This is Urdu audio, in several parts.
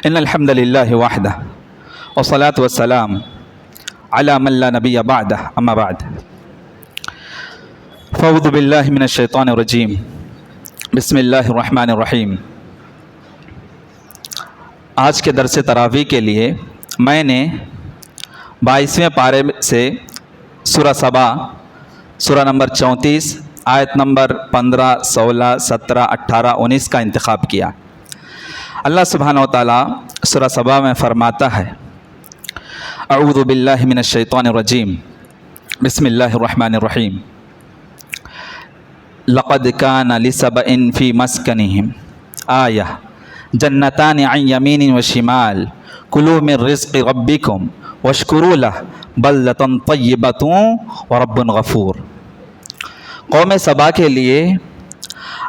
ان الحمد للہ وحدہ والصلاة والسلام علی من لا نبی بعدہ اما بعد فاعوذ باللہ من الشیطان الرجیم بسم اللہ الرحمن الرحیم۔ آج کے درس تراویح کے لیے میں نے 22ویں پارے سے سورہ سبا سورہ نمبر 34 آیت نمبر 15 16 17 18 19 کا انتخاب کیا۔ اللہ سبحانہ و تعالیٰ سورہ سبا میں فرماتا ہے اعوذ باللہ من الشیطان الرجیم بسم اللہ الرحمن الرحیم لقد کان لسبأ فی مسکنہم آیہ جنتان عن یمین و شمال کلوا من رزق ربکم واشکروا لہ بلدۃ طیبۃ ورب غفور۔ قوم سبا کے لیے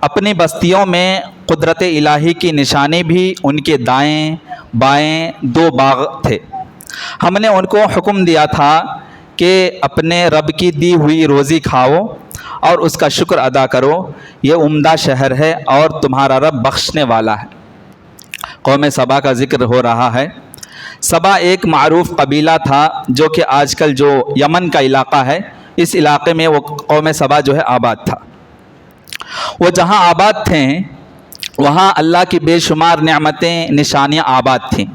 اپنی بستیوں میں قدرت الہی کی نشانی بھی ان کے دائیں بائیں 2 باغ تھے۔ ہم نے ان کو حکم دیا تھا کہ اپنے رب کی دی ہوئی روزی کھاؤ اور اس کا شکر ادا کرو، یہ عمدہ شہر ہے اور تمہارا رب بخشنے والا ہے۔ قوم سبا کا ذکر ہو رہا ہے۔ سبا ایک معروف قبیلہ تھا جو کہ آج کل جو یمن کا علاقہ ہے، اس علاقے میں وہ قوم سبا جو ہے آباد تھا۔ وہ جہاں آباد تھے وہاں اللہ کی بے شمار نعمتیں نشانیاں آباد تھیں۔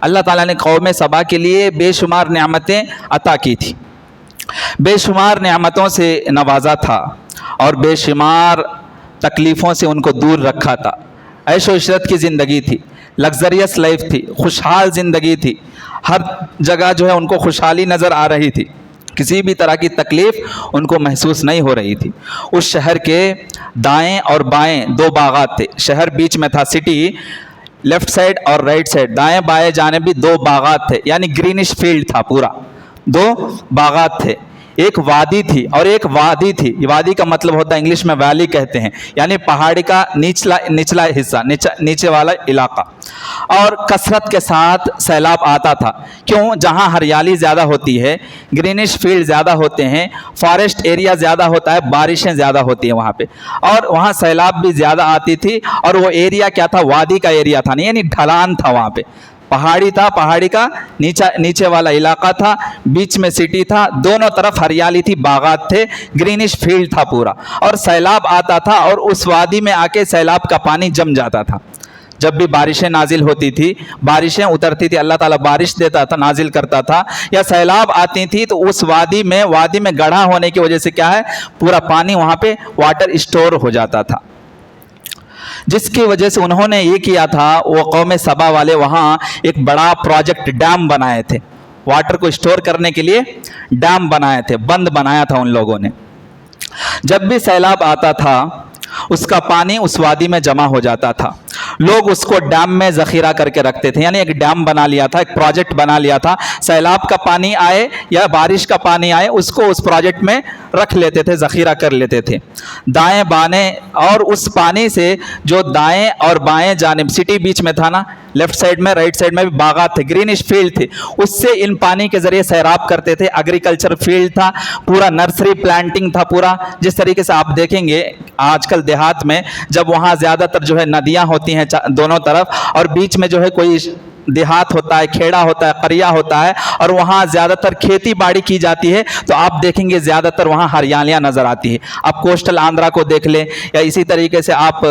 اللہ تعالیٰ نے قوم سبا کے لیے بے شمار نعمتیں عطا کی تھی، بے شمار نعمتوں سے نوازا تھا اور بے شمار تکلیفوں سے ان کو دور رکھا تھا۔ عیش و عشرت کی زندگی تھی، لگزریس لائف تھی، خوشحال زندگی تھی، ہر جگہ جو ہے ان کو خوشحالی نظر آ رہی تھی، کسی بھی طرح کی تکلیف ان کو محسوس نہیں ہو رہی تھی۔ اس شہر کے دائیں اور بائیں 2 باغات تھے، شہر بیچ میں تھا، سٹی لیفٹ سائڈ اور رائٹ سائڈ، دائیں بائیں جانب بھی 2 باغات تھے، یعنی گرینش فیلڈ تھا، پورا 2 باغات تھے۔ ایک وادی تھی اور ایک وادی تھی۔ وادی کا مطلب ہوتا ہے انگلش میں ویلی کہتے ہیں، یعنی پہاڑی کا نچلا حصہ، نیچے والا علاقہ، اور کثرت کے ساتھ سیلاب آتا تھا۔ کیوں؟ جہاں ہریالی زیادہ ہوتی ہے، گرینش فیلڈ زیادہ ہوتے ہیں، فارسٹ ایریا زیادہ ہوتا ہے، بارشیں زیادہ ہوتی ہیں وہاں پہ، اور وہاں سیلاب بھی زیادہ آتی تھی۔ اور وہ ایریا کیا تھا؟ وادی کا ایریا تھا، یعنی ڈھلان تھا، وہاں پہ پہاڑی تھا، پہاڑی کا نیچے والا علاقہ تھا، بیچ میں سٹی تھا، دونوں طرف ہریالی تھی، باغات تھے، گرینش فیلڈ تھا پورا، اور سیلاب آتا تھا اور اس وادی میں آ کے سیلاب کا پانی جم جاتا تھا۔ جب بھی بارشیں نازل ہوتی تھی، بارشیں اترتی تھی، اللہ تعالیٰ بارش دیتا تھا، نازل کرتا تھا، یا سیلاب آتی تھی تو اس وادی میں گڑھا ہونے کی وجہ سے کیا ہے، پورا پانی وہاں پہ واٹر اسٹور ہو جاتا تھا، جس کی وجہ سے انہوں نے یہ کیا تھا، وہ قوم سبا والے وہاں ایک بڑا پروجیکٹ ڈیم بنائے تھے، واٹر کو اسٹور کرنے کے لیے ڈیم بنائے تھے، بند بنایا تھا ان لوگوں نے۔ جب بھی سیلاب آتا تھا اس کا پانی اس وادی میں جمع ہو جاتا تھا، لوگ اس کو ڈیم میں ذخیرہ کر کے رکھتے تھے، یعنی ایک ڈیم بنا لیا تھا، ایک پروجیکٹ بنا لیا تھا، سیلاب کا پانی آئے یا بارش کا پانی آئے اس کو اس پروجیکٹ میں رکھ لیتے تھے، ذخیرہ کر لیتے تھے۔ دائیں بائیں، اور اس پانی سے جو دائیں اور بائیں جانب، سٹی بیچ میں تھا نا، لیفٹ سائڈ میں رائٹ سائڈ میں بھی باغات تھے، گرینش فیلڈ تھے، اس سے ان پانی کے ذریعے سیراب کرتے تھے۔ ایگریکلچر فیلڈ تھا پورا، نرسری پلانٹنگ تھا پورا، جس طریقے سے آپ دیکھیں گے آج کل دیہات میں جب وہاں زیادہ تر جو ہے ندیاں ہوتی ہیں دونوں طرف، اور بیچ میں جو ہے کوئی دیہات ہوتا ہے، کھیڑا ہوتا ہے، قریہ ہوتا ہے، اور وہاں زیادہ تر کھیتی باڑی کی جاتی ہے، تو آپ دیکھیں گے زیادہ تر وہاں ہریالیاں نظر آتی ہے۔ آپ کوسٹل آندھرا کو دیکھ لیں، یا اسی طریقے سے آپ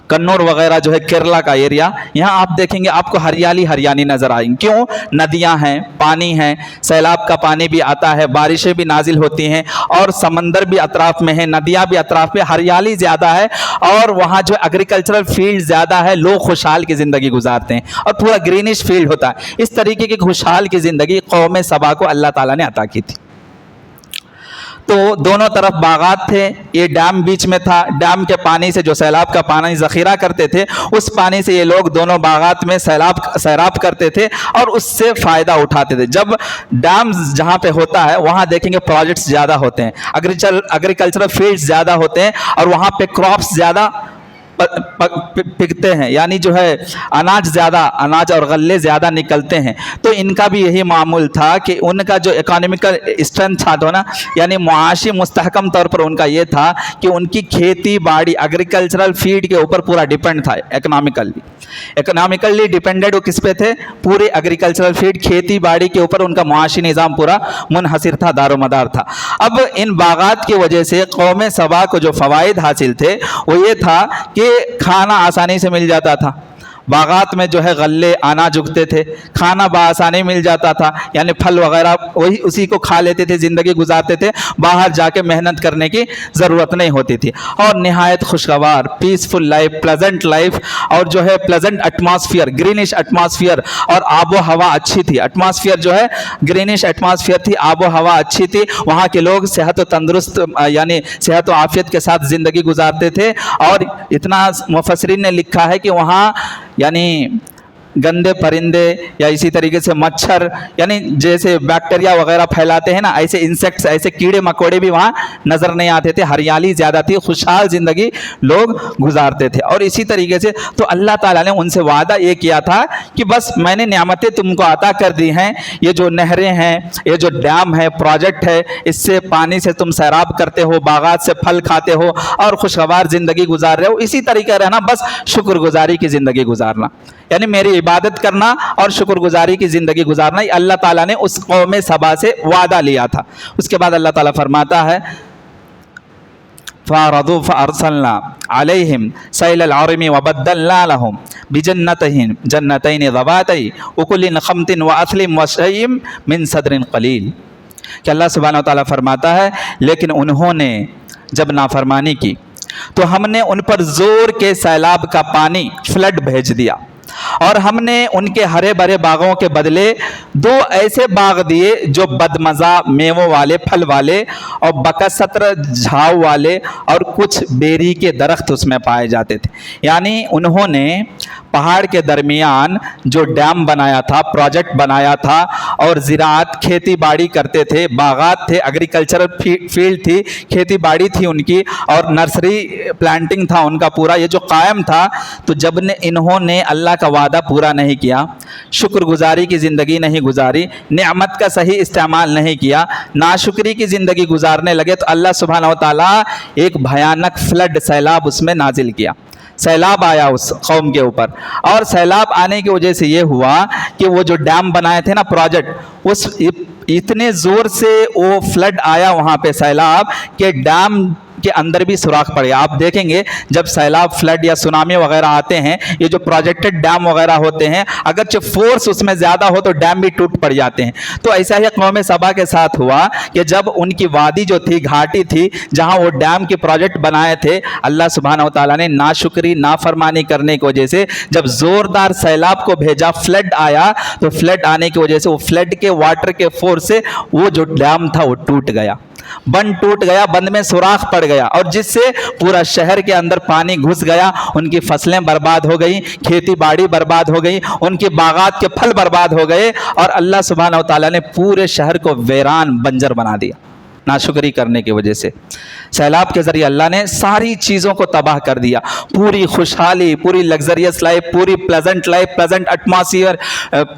کنور وغیرہ جو ہے کیرلا کا ایریا، یہاں آپ دیکھیں گے آپ کو ہریالی نظر آئیں گی۔ کیوں؟ ندیاں ہیں، پانی ہے، سیلاب کا پانی بھی آتا ہے، بارشیں بھی نازل ہوتی ہیں، اور سمندر بھی اطراف میں ہے، ندیاں بھی اطراف میں، ہریالی زیادہ ہے، اور وہاں جو ایگریکلچرل فیلڈ زیادہ ہے، لوگ خوشحال کی زندگی گزارتے ہیں، اور پورا گرینش فیلڈ ہوتا ہے۔ اس طریقے کی خوشحال کی زندگی قوم سبا کو اللہ تعالیٰ نے عطا کی تھی۔ تو دونوں طرف باغات تھے، یہ ڈیم بیچ میں تھا، ڈیم کے پانی سے جو سیلاب کا پانی ذخیرہ کرتے تھے، اس پانی سے یہ لوگ دونوں باغات میں سیراب کرتے تھے اور اس سے فائدہ اٹھاتے تھے۔ جب ڈیم جہاں پہ ہوتا ہے وہاں دیکھیں گے پروجیکٹس زیادہ ہوتے ہیں، ایگریکلچرل فیلڈز زیادہ ہوتے ہیں، اور وہاں پہ کراپس زیادہ پکتے ہیں، یعنی جو ہے اناج اور غلے زیادہ نکلتے ہیں، تو ان کا بھی یہی معمول تھا کہ ان کا جو اکانومیکل اسٹرینتھ تھا تو نا، یعنی معاشی مستحکم طور پر ان کا یہ تھا کہ ان کی کھیتی باڑی ایگریکلچرل فیلڈ کے اوپر پورا ڈیپینڈ تھا، اکنامیکلی ڈیپینڈڈ وہ کس پہ تھے؟ پورے ایگریکلچرل فیلڈ، کھیتی باڑی کے اوپر ان کا معاشی نظام پورا منحصر تھا، دار و مدار تھا۔ اب ان باغات کی وجہ سے قوم سبا کو جو فوائد حاصل تھے وہ یہ تھا کہ کھانا آسانی سے مل جاتا تھا، باغات میں جو ہے غلے اناج اگتے تھے، کھانا بآسانی مل جاتا تھا، یعنی پھل وغیرہ وہی اسی کو کھا لیتے تھے، زندگی گزارتے تھے، باہر جا کے محنت کرنے کی ضرورت نہیں ہوتی تھی، اور نہایت خوشگوار پیسفل لائف، پلیزنٹ لائف، اور جو ہے پلیزنٹ ایٹماسفیئر، گرینش ایٹماسفیئر، اور آب و ہوا اچھی تھی، ایٹماسفیئر جو ہے گرینش ایٹماسفیئر تھی، آب و ہوا اچھی تھی، وہاں کے لوگ صحت و تندرست یعنی صحت و عافیت کے ساتھ زندگی گزارتے تھے، اور اتنا مفسرین نے لکھا ہے کہ وہاں یعنی گندے پرندے یا اسی طریقے سے مچھر، یعنی جیسے بیکٹیریا وغیرہ پھیلاتے ہیں نا، ایسے انسیکٹس، ایسے کیڑے مکوڑے بھی وہاں نظر نہیں آتے تھے، ہریالی زیادہ تھی، خوشحال زندگی لوگ گزارتے تھے۔ اور اسی طریقے سے تو اللہ تعالیٰ نے ان سے وعدہ یہ کیا تھا کہ بس میں نے نعمتیں تم کو عطا کر دی ہیں، یہ جو نہریں ہیں، یہ جو ڈیم ہے، پروجیکٹ ہے، اس سے پانی سے تم سیراب کرتے ہو، باغات سے پھل کھاتے ہو اور خوشگوار زندگی گزار رہے ہو، اسی طریقے رہنا، بس شکر گزاری کی زندگی گزارنا، یعنی میری عبادت کرنا اور شکر گزاری کی زندگی گزارنا، یہ اللہ تعالیٰ نے اس قوم سبا سے وعدہ لیا تھا۔ اس کے بعد اللہ تعالیٰ فرماتا ہے فَأَعْرَضُوا فَأَرْسَلْنَا عَلَيْهِمْ سَيْلَ الْعَرِمِ وَبَدَّلْنَا لَهُمْ بِجَنَّتَيْنِ ذَوَاتَيْ أُكُلٍ خَمْطٍ وَأَثْلٍ وَشَيْءٍ مِّن صَدْرٍ قَلِيلٍ، کہ اللہ سبحانہ وتعالیٰ فرماتا ہے لیکن انہوں نے جب نافرمانی کی تو ہم نے ان پر زور کے سیلاب کا پانی، فلڈ بھیج دیا، اور ہم نے ان کے ہرے بھرے باغوں کے بدلے دو ایسے باغ دیے جو بدمزہ میووں والے، پھل والے، اور بکثرت جھاؤ والے، اور کچھ بیری کے درخت اس میں پائے جاتے تھے۔ یعنی انہوں نے پہاڑ کے درمیان جو ڈیم بنایا تھا، پروجیکٹ بنایا تھا، اور زراعت، کھیتی باڑی کرتے تھے، باغات تھے، ایگریکلچرل فیلڈ تھی، کھیتی باڑی تھی ان کی، اور نرسری پلانٹنگ تھا ان کا پورا، یہ جو قائم تھا۔ تو جب انہوں نے اللہ کا وعدہ پورا نہیں کیا، شکر گزاری کی زندگی نہیں گزاری، نعمت کا صحیح استعمال نہیں کیا، ناشکری کی زندگی گزارنے لگے، تو اللہ سبحانہ وتعالیٰ ایک بھیانک فلڈ، سیلاب اس میں نازل کیا، سیلاب آیا اس قوم کے اوپر، اور سیلاب آنے کی وجہ سے یہ ہوا کہ وہ جو ڈیم بنائے تھے نا، پروجیکٹ، اس اتنے زور سے وہ فلڈ آیا وہاں پہ، سیلاب، کہ ڈیم کے اندر بھی سوراخ پڑ گیا۔ آپ دیکھیں گے جب سیلاب، فلڈ یا سونامی وغیرہ آتے ہیں، یہ جو پروجیکٹڈ ڈیم وغیرہ ہوتے ہیں، اگرچہ فورس اس میں زیادہ ہو تو ڈیم بھی ٹوٹ پڑ جاتے ہیں۔ تو ایسا ہی قوم سبا کے ساتھ ہوا کہ جب ان کی وادی جو تھی، گھاٹی تھی، جہاں وہ ڈیم کے پروجیکٹ بنائے تھے، اللہ سبحانہ وتعالیٰ نے ناشکری، نافرمانی کرنے کی وجہ سے جب زوردار سیلاب کو بھیجا، فلڈ آیا، تو فلڈ آنے کی وجہ سے وہ فلڈ کے واٹر کے فورس سے وہ جو ڈیم تھا وہ ٹوٹ گیا، بند ٹوٹ گیا، بند میں سوراخ پڑ گیا، اور جس سے پورا شہر کے اندر پانی گھس گیا، ان کی فصلیں برباد ہو گئی، کھیتی باڑی برباد ہو گئی، ان کے باغات کے پھل برباد ہو گئے، اور اللہ سبحانہ وتعالیٰ نے پورے شہر کو ویران، بنجر بنا دیا ناشکری کرنے کی وجہ سے۔ سیلاب کے ذریعے اللہ نے ساری چیزوں کو تباہ کر دیا، پوری خوشحالی، پوری لگزریس لائف، پوری pleasant life, pleasant atmosphere,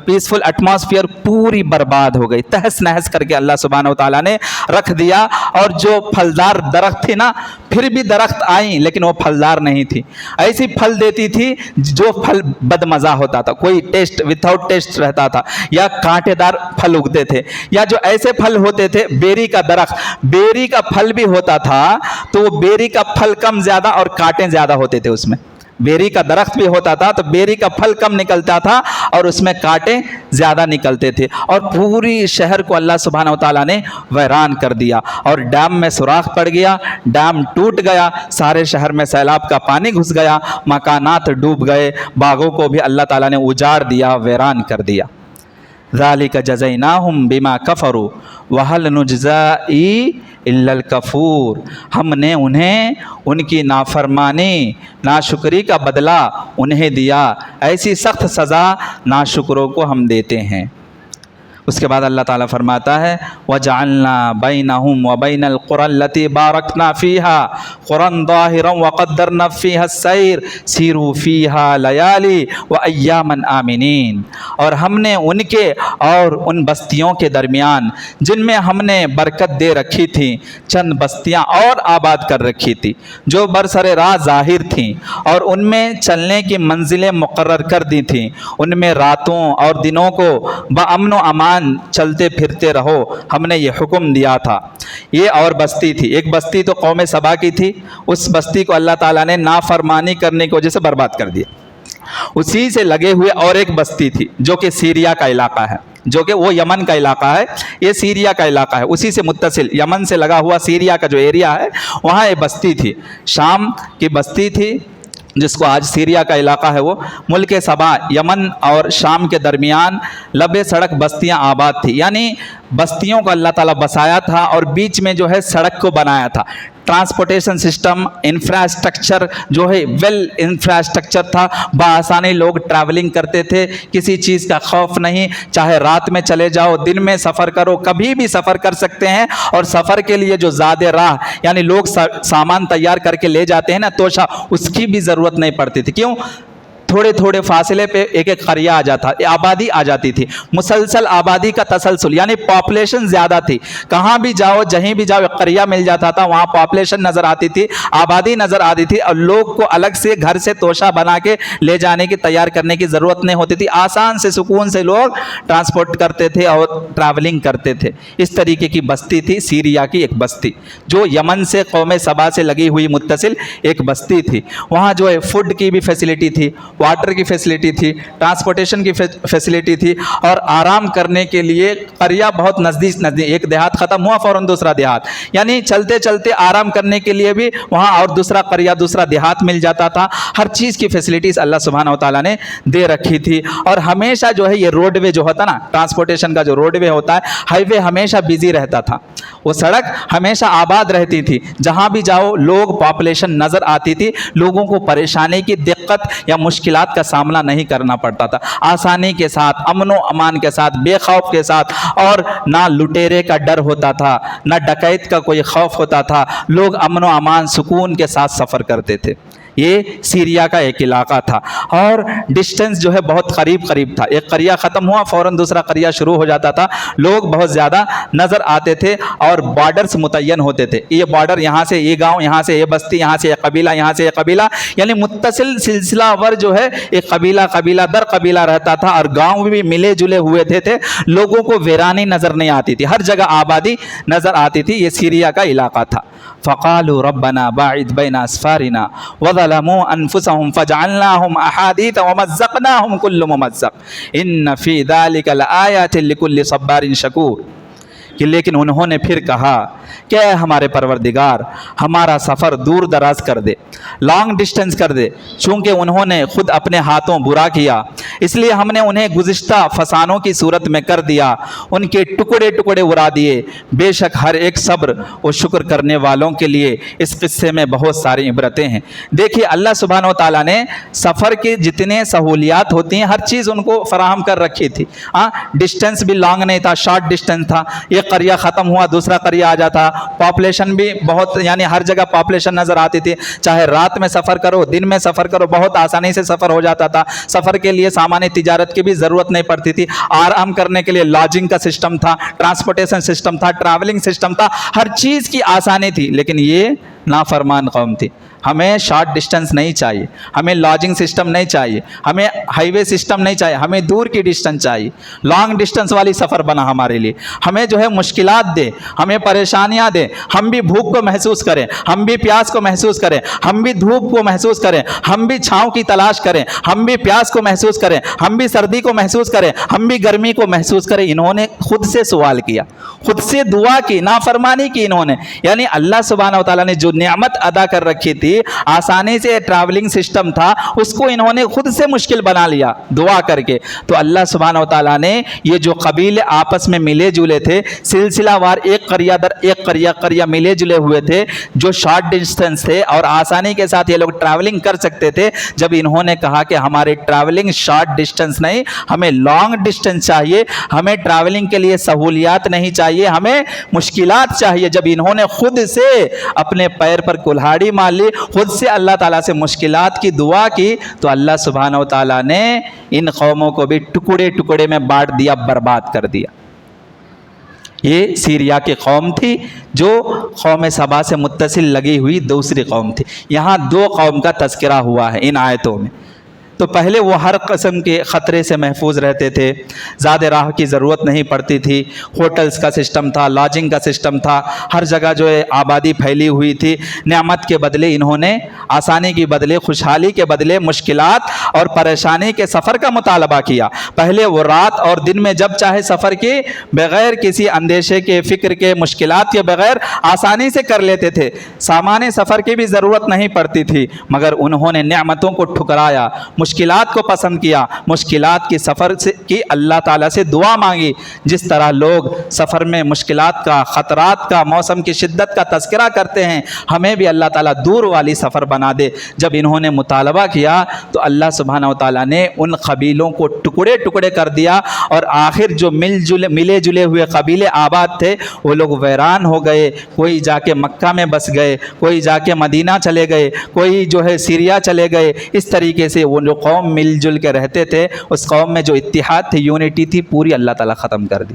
peaceful atmosphere پوری برباد ہو گئی، تہس نہس کر کے اللہ سبحانہ وتعالیٰ نے رکھ دیا۔ اور جو پھلدار درخت تھی نا، پھر بھی درخت آئیں لیکن وہ پھلدار نہیں تھی، ایسی پھل دیتی تھی جو پھل بد مزہ ہوتا تھا، کوئی ٹیسٹ، وداؤٹ ٹیسٹ رہتا تھا، یا کانٹے دار پھل اگتے تھے، یا جو ایسے پھل ہوتے تھے، بیری کا درخت، بیری کا پھل بھی ہوتا تھا تو وہ بیری کا پھل کم زیادہ اور کانٹے زیادہ ہوتے تھے، اس میں بیری کا درخت بھی ہوتا تھا تو بیری کا پھل کم نکلتا تھا اور اس میں کانٹے زیادہ نکلتے تھے، اور پوری شہر کو اللہ سبحانہ وتعالیٰ نے ویران کر دیا، اور ڈیم میں سوراخ پڑ گیا، ڈیم ٹوٹ گیا، سارے شہر میں سیلاب کا پانی گھس گیا، مکانات ڈوب گئے، باغوں کو بھی اللہ تعالیٰ نے اجاڑ دیا، ویران کر دیا۔ ذالک جزیناہم بما کفروا وہل نجزی الا الکفور، ہم نے انہیں ان کی نافرمانی، ناشکری کا بدلہ انہیں دیا، ایسی سخت سزا ناشکروں کو ہم دیتے ہیں۔ اس کے بعد اللہ تعالیٰ فرماتا ہے وَجَعَلْنَا بَيْنَهُمْ وَبَيْنَ الْقُرَى الَّتِي بَارَكْنَا فِيهَا قُرًى ظَاهِرًا وَقَدَّرْنَا فِيهَا السَّيْرَ سِيرُوا فِيهَا لَيَالِي وَأَيَّامًا آمِنِينَ، اور ہم نے ان کے اور ان بستیوں کے درمیان جن میں ہم نے برکت دے رکھی تھی چند بستیاں اور آباد کر رکھی تھی جو برسر راہ ظاہر تھیں، اور ان میں چلنے کی منزلیں مقرر کر دی تھیں، ان میں راتوں اور دنوں کو بامن و امان چلتے پھرتے رہو، ہم نے یہ حکم دیا تھا۔ یہ اور بستی تھی، ایک بستی تو قوم سبا کی تھی، اس بستی کو اللہ تعالیٰ نے نافرمانی کرنے کی وجہ سے برباد کر دیا۔ اسی سے لگے ہوئے اور ایک بستی تھی جو کہ سیریا کا علاقہ ہے، جو کہ وہ یمن کا علاقہ ہے، یہ سیریا کا علاقہ ہے، اسی سے متصل یمن سے لگا ہوا سیریا کا جو ایریا ہے وہاں ایک بستی تھی، شام کی بستی تھی جس کو آج سیریا کا علاقہ ہے۔ وہ ملک سبا یمن اور شام کے درمیان لبے سڑک بستیاں آباد تھی، یعنی بستیوں کو اللہ تعالیٰ بسایا تھا اور بیچ میں جو ہے سڑک کو بنایا تھا۔ ٹرانسپورٹیشن سسٹم، انفراسٹرکچر جو ہے ویل انفراسٹرکچر تھا، بآسانی لوگ ٹریولنگ کرتے تھے، کسی چیز کا خوف نہیں، چاہے رات میں چلے جاؤ دن میں سفر کرو، کبھی بھی سفر کر سکتے ہیں، اور سفر کے لیے جو زیادہ راہ یعنی لوگ سامان تیار کر کے لے جاتے ہیں نا توشہ، اس کی بھی ضرورت نہیں پڑتی تھی۔ کیوں؟ تھوڑے تھوڑے فاصلے پہ ایک ایک قریہ آ جاتا، آبادی آ جاتی تھی، مسلسل آبادی کا تسلسل، یعنی پاپولیشن زیادہ تھی، کہاں بھی جاؤ جہیں بھی جاؤ ایک قریہ مل جاتا تھا، وہاں پاپولیشن نظر آتی تھی، آبادی نظر آتی تھی، اور لوگ کو الگ سے گھر سے توشہ بنا کے لے جانے کی تیار کرنے کی ضرورت نہیں ہوتی تھی، آسان سے سکون سے لوگ ٹرانسپورٹ کرتے تھے اور ٹریولنگ کرتے تھے۔ اس طریقے کی بستی تھی سیریا کی ایک بستی، جو یمن سے قوم سبا سے لگی ہوئی متصل ایک بستی تھی۔ وہاں جو ہے فوڈ کی بھی فیسلٹی تھی، واٹر کی فیسلٹی تھی، ٹرانسپورٹیشن کی فیسلٹی تھی، اور آرام کرنے کے لیے قریہ بہت نزدیک ایک دیہات ختم ہوا فوراً دوسرا دیہات، یعنی چلتے چلتے آرام کرنے کے لیے بھی وہاں اور دوسرا قریہ دوسرا دیہات مل جاتا تھا۔ ہر چیز کی فیسلٹیز اللہ سبحانہ و تعالیٰ نے دے رکھی تھی، اور ہمیشہ جو ہے یہ روڈ وے جو ہوتا نا، ٹرانسپورٹیشن کا جو روڈ وے ہوتا ہے، ہائی وے ہمیشہ بزی رہتا تھا، وہ سڑک ہمیشہ آباد رہتی تھی، جہاں بھی جاؤ لوگ پاپولیشن نظر آتی تھی، لوگوں کو پریشانی کی دقت یا مشکلات کا سامنا نہیں کرنا پڑتا تھا، آسانی کے ساتھ، امن و امان کے ساتھ، بے خوف کے ساتھ، اور نہ لٹیرے کا ڈر ہوتا تھا، نہ ڈکیت کا کوئی خوف ہوتا تھا، لوگ امن و امان سکون کے ساتھ سفر کرتے تھے۔ یہ سیریا کا ایک علاقہ تھا، اور ڈسٹنس جو ہے بہت قریب قریب تھا، ایک قریہ ختم ہوا فوراً دوسرا قریہ شروع ہو جاتا تھا، لوگ بہت زیادہ نظر آتے تھے، اور بارڈرز متعین ہوتے تھے، یہ بارڈر یہاں سے یہ گاؤں، یہاں سے یہ بستی، یہاں سے یہ قبیلہ، یہاں سے یہ قبیلہ، یعنی متصل سلسلہ ور جو ہے ایک قبیلہ در قبیلہ رہتا تھا، اور گاؤں بھی ملے جلے ہوئے تھے، لوگوں کو ویرانی نظر نہیں آتی تھی، ہر جگہ آبادی نظر آتی تھی۔ یہ سیریا کا علاقہ تھا۔ فقالوا ربنا باعد بين اسفارنا وظلموا انفسهم فجعلناهم احاديث ومزقناهم كل ممزق ان في ذلك لآيات لكل صبار شكور۔ کہ لیکن انہوں نے پھر کہا کہ اے ہمارے پروردگار، ہمارا سفر دور دراز کر دے، لانگ ڈسٹنس کر دے، چونکہ انہوں نے خود اپنے ہاتھوں برا کیا، اس لیے ہم نے انہیں گزشتہ فسانوں کی صورت میں کر دیا، ان کے ٹکڑے ٹکڑے اڑا دیے۔ بے شک ہر ایک صبر و شکر کرنے والوں کے لیے اس قصے میں بہت ساری عبرتیں ہیں۔ دیکھیے اللہ سبحانہ و تعالیٰ نے سفر کے جتنے سہولیات ہوتی ہیں ہر چیز ان کو فراہم کر رکھی تھی۔ ڈسٹنس بھی لانگ نہیں تھا، شارٹ ڈسٹنس تھا، یہ قریہ ختم ہوا دوسرا قریہ آ جاتا، پاپولیشن بھی بہت، یعنی ہر جگہ پاپولیشن نظر آتی تھی، چاہے رات میں سفر کرو دن میں سفر کرو بہت آسانی سے سفر ہو جاتا تھا، سفر کے لیے سامان تجارت کی بھی ضرورت نہیں پڑتی تھی، آرام کرنے کے لیے لاجنگ کا سسٹم تھا، ٹرانسپورٹیشن سسٹم تھا، ٹریولنگ سسٹم تھا، ہر چیز کی آسانی تھی۔ لیکن یہ نافرمان قوم تھی، ہمیں شارٹ ڈسٹنس نہیں چاہیے، ہمیں لاجنگ سسٹم نہیں چاہیے، ہمیں ہائی وے سسٹم نہیں چاہیے، ہمیں دور کی ڈسٹنس چاہیے، لانگ ڈسٹنس والی سفر بنا ہمارے لیے، ہمیں جو ہے مشکلات دے، ہمیں پریشانیاں دے، ہم بھی بھوک کو محسوس کریں، ہم بھی پیاس کو محسوس کریں، ہم بھی دھوپ کو محسوس کریں، ہم بھی چھاؤں کی تلاش کریں، ہم بھی پیاس کو محسوس کریں، ہم بھی سردی کو محسوس کریں، ہم بھی گرمی کو محسوس کریں۔ انہوں نے خود سے سوال کیا، خود سے دعا کی، نافرمانی کی انہوں نے، یعنی اللہ سبحانہ و تعالیٰ نے جو نعمت ادا کر رکھی تھی تھی, آسانی سے ٹریولنگ سسٹم تھا, اس کو انہوں نے خود سے مشکل بنا لیا دعا کر کے. تو اللہ سبحانہ و تعالیٰ نے یہ جو قبیلے آپس میں ملے جلے تھے, سلسلہ وار ایک قریہ در ایک قریہ ملے جلے ہوئے تھے, جو شارٹ ڈسٹینس تھے اور آسانی کے ساتھ یہ لوگ ٹریولنگ کر سکتے تھے, جب انہوں نے کہا کہ ہماری ٹریولنگ شارٹ ڈسٹینس نہیں, ہمیں لانگ ڈسٹینس چاہیے, ہمیں ٹریولنگ کے لیے سہولیات نہیں چاہیے, ہمیں مشکلات چاہیے, جب انہوں نے خود سے اپنے پیر پر کلہاڑی مار لی, خود سے اللہ تعالیٰ سے مشکلات کی دعا کی, تو اللہ سبحانہ و تعالیٰ نے ان قوموں کو بھی ٹکڑے ٹکڑے میں بانٹ دیا, برباد کر دیا. یہ سیریا کی قوم تھی جو قوم سبا سے متصل لگی ہوئی دوسری قوم تھی. یہاں دو قوم کا تذکرہ ہوا ہے ان آیتوں میں. تو پہلے وہ ہر قسم کے خطرے سے محفوظ رہتے تھے, زیادہ راہ کی ضرورت نہیں پڑتی تھی, ہوٹلز کا سسٹم تھا, لاجنگ کا سسٹم تھا, ہر جگہ جو ہے آبادی پھیلی ہوئی تھی. نعمت کے بدلے انہوں نے, آسانی کے بدلے, خوشحالی کے بدلے مشکلات اور پریشانی کے سفر کا مطالبہ کیا. پہلے وہ رات اور دن میں جب چاہے سفر کی, بغیر کسی اندیشے کے, فکر کے, مشکلات کے بغیر آسانی سے کر لیتے تھے, سامان سفر کی بھی ضرورت نہیں پڑتی تھی. مگر انہوں نے نعمتوں کو ٹھکرایا, مشکلات کو پسند کیا, مشکلات کی سفر کی اللہ تعالیٰ سے دعا مانگی. جس طرح لوگ سفر میں مشکلات کا, خطرات کا, موسم کی شدت کا تذکرہ کرتے ہیں, ہمیں بھی اللہ تعالیٰ دور والی سفر بنا دے. جب انہوں نے مطالبہ کیا تو اللہ سبحانہ و تعالیٰ نے ان قبیلوں کو ٹکڑے ٹکڑے کر دیا, اور آخر جو ملے جلے ہوئے قبیلے آباد تھے وہ لوگ ویران ہو گئے. کوئی جا کے مکہ میں بس گئے, کوئی جا کے مدینہ چلے گئے, کوئی جو ہے سیریا چلے گئے. اس طریقے سے وہ جو قوم مل جل کے رہتے تھے, اس قوم میں جو اتحاد تھی, یونٹی تھی, پوری اللہ تعالیٰ ختم کر دی.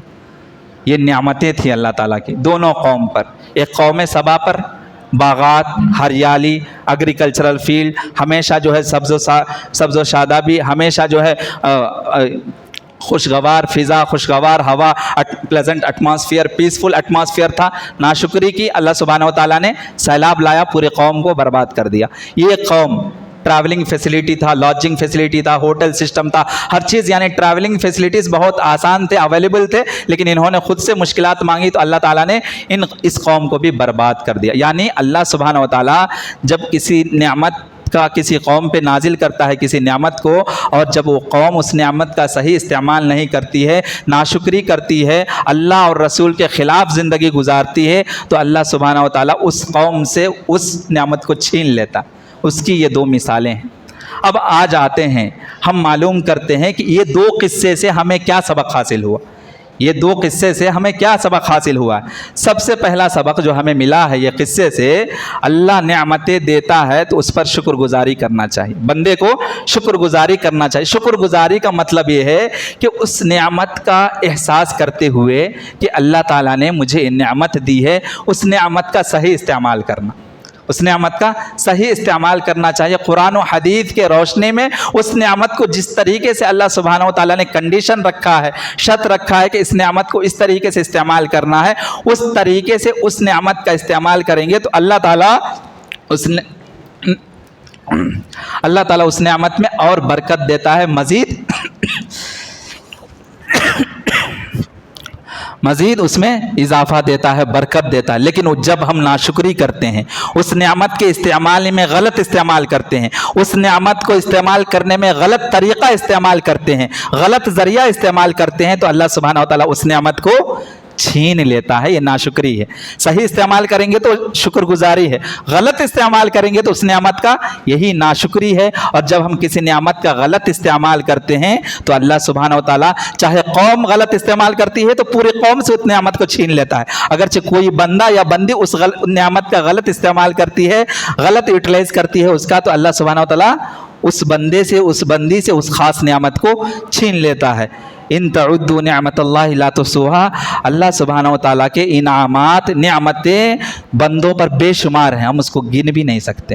یہ نعمتیں تھیں اللہ تعالیٰ کی دونوں قوم پر. ایک قوم سبا پر باغات, ہریالی, ایگریکلچرل فیلڈ, ہمیشہ جو ہے سبز و شادابی, ہمیشہ جو ہے خوشگوار فضا, خوشگوار ہوا, پلیزنٹ ایٹماسفیئر, پیسفل ایٹماسفیئر تھا. ناشکری کی, اللہ سبحانہ و تعالیٰ نے سیلاب لایا, پورے قوم کو برباد کر دیا. یہ قوم ٹریولنگ فیسلٹی تھا, لاجنگ فیسلٹی تھا, ہوٹل سسٹم تھا, ہر چیز, یعنی ٹریولنگ فیسلٹیز بہت آسان تھے, اویلیبل تھے, لیکن انہوں نے خود سے مشکلات مانگی تو اللہ تعالیٰ نے اس قوم کو بھی برباد کر دیا. یعنی اللہ سبحانہ و تعالیٰ جب کسی نعمت کا کسی قوم پہ نازل کرتا ہے کسی نعمت کو, اور جب وہ قوم اس نعمت کا صحیح استعمال نہیں کرتی ہے, ناشکری کرتی ہے, اللہ اور رسول کے خلاف زندگی گزارتی ہے, تو اللہ سبحانہ و تعالیٰ اس قوم سے اس نعمت کو چھین لیتا. اس کی یہ دو مثالیں ہیں. اب آج آتے ہیں, ہم معلوم کرتے ہیں کہ یہ دو قصے سے ہمیں کیا سبق حاصل ہوا. یہ دو قصے سے ہمیں کیا سبق حاصل ہوا. سب سے پہلا سبق جو ہمیں ملا ہے یہ قصے سے, اللہ نعمتیں دیتا ہے تو اس پر شکر گزاری کرنا چاہیے, بندے کو شکر گزاری کرنا چاہیے. شکر گزاری کا مطلب یہ ہے کہ اس نعمت کا احساس کرتے ہوئے کہ اللہ تعالیٰ نے مجھے نعمت دی ہے, اس نعمت کا صحیح استعمال کرنا, اس نعمت کا صحیح استعمال کرنا چاہیے. قرآن و حدیث کے روشنی میں اس نعمت کو جس طریقے سے اللہ سبحانہ و تعالیٰ نے کنڈیشن رکھا ہے, شرط رکھا ہے کہ اس نعمت کو اس طریقے سے استعمال کرنا ہے, اس طریقے سے اس نعمت کا استعمال کریں گے تو اللہ تعالیٰ اس نعمت میں اور برکت دیتا ہے, مزید اس میں اضافہ دیتا ہے, برکت دیتا ہے. لیکن جب ہم ناشکری کرتے ہیں, اس نعمت کے استعمال میں غلط استعمال کرتے ہیں, اس نعمت کو استعمال کرنے میں غلط طریقہ استعمال کرتے ہیں, غلط ذریعہ استعمال کرتے ہیں, تو اللہ سبحانہ و تعالیٰ اس نعمت کو چھین لیتا ہے. یہ ناشکری ہے. صحیح استعمال کریں گے تو شکر گزاری ہے, غلط استعمال کریں گے تو اس نعمت کا یہی ناشکری ہے. اور جب ہم کسی نعمت کا غلط استعمال کرتے ہیں تو اللہ سبحانہ و تعالیٰ, چاہے قوم غلط استعمال کرتی ہے تو پورے قوم سے اس نعمت کو چھین لیتا ہے. اگرچہ کوئی بندہ یا بندی اس نعمت کا غلط استعمال کرتی ہے, غلط یوٹیلائز کرتی ہے اس کا, تو اللہ سبحانہ و تعالیٰ اس بندے سے, اس بندی سے اس خاص نعمت کو چھین لیتا ہے. ان تعدوا نعمت اللہ لا تحصوها, اللہ سبحانہ و تعالیٰ کے انعامات, نعمتیں بندوں پر بے شمار ہیں, ہم اس کو گن بھی نہیں سکتے.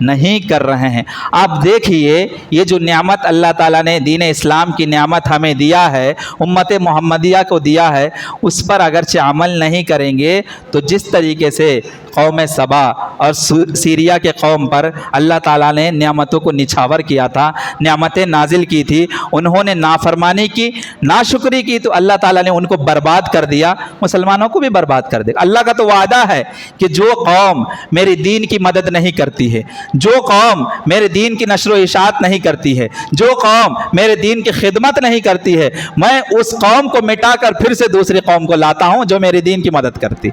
نہیں کر رہے ہیں۔ آپ دیکھیے یہ جو نعمت اللہ تعالیٰ نے دین اسلام کی نعمت ہمیں دیا ہے، امت محمدیہ کو دیا ہے، اس پر اگرچہ عمل نہیں کریں گے تو جس طریقے سے قوم سبا اور سیریا کے قوم پر اللہ تعالیٰ نے نعمتوں کو نچھاور کیا تھا، نعمتیں نازل کی تھی، انہوں نے نافرمانی کی، ناشکری کی تو اللہ تعالیٰ نے ان کو برباد کر دیا، مسلمانوں کو بھی برباد کر دے گا۔ اللہ کا تو وعدہ ہے کہ جو قوم میرے دین کی مدد نہیں کرتی ہے، جو قوم میرے دین کی نشر و اشاعت نہیں کرتی ہے، جو قوم میرے دین کی خدمت نہیں کرتی ہے، میں اس قوم کو مٹا کر پھر سے دوسری قوم کو لاتا ہوں جو میرے دین کی مدد کرتی۔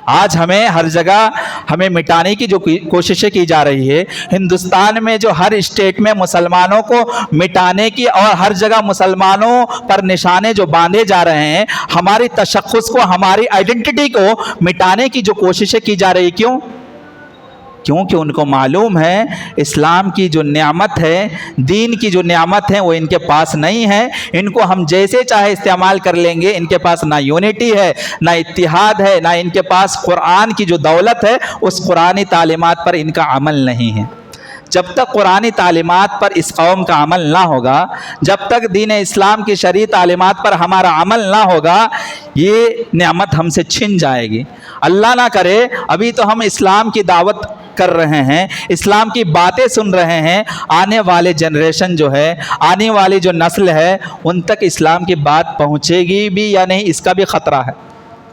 آج ہمیں ہر جگہ ہمیں مٹانے کی جو کوششیں کی جا رہی ہے، ہندوستان میں جو ہر اسٹیٹ میں مسلمانوں کو مٹانے کی اور ہر جگہ مسلمانوں پر نشانے جو باندھے جا رہے ہیں، ہماری تشخص کو، ہماری آئیڈینٹی کو مٹانے کی جو کوششیں کی جا رہی، کیونکہ ان کو معلوم ہے اسلام کی جو نعمت ہے، دین کی جو نعمت ہے وہ ان کے پاس نہیں ہے، ان کو ہم جیسے چاہے استعمال کر لیں گے، ان کے پاس نہ یونٹی ہے، نہ اتحاد ہے، نہ ان کے پاس قرآن کی جو دولت ہے اس قرآنی تعلیمات پر ان کا عمل نہیں ہے۔ جب تک قرآنی تعلیمات پر اس قوم کا عمل نہ ہوگا، جب تک دین اسلام کی شرعی تعلیمات پر ہمارا عمل نہ ہوگا، یہ نعمت ہم سے چھن جائے گی۔ اللہ نہ کرے ابھی تو ہم اسلام کی دعوت کر رہے ہیں، اسلام کی باتیں سن رہے ہیں، آنے والے جنریشن جو ہے، آنے والی جو نسل ہے، ان تک اسلام کی بات پہنچے گی بھی یا نہیں، اس کا بھی خطرہ ہے۔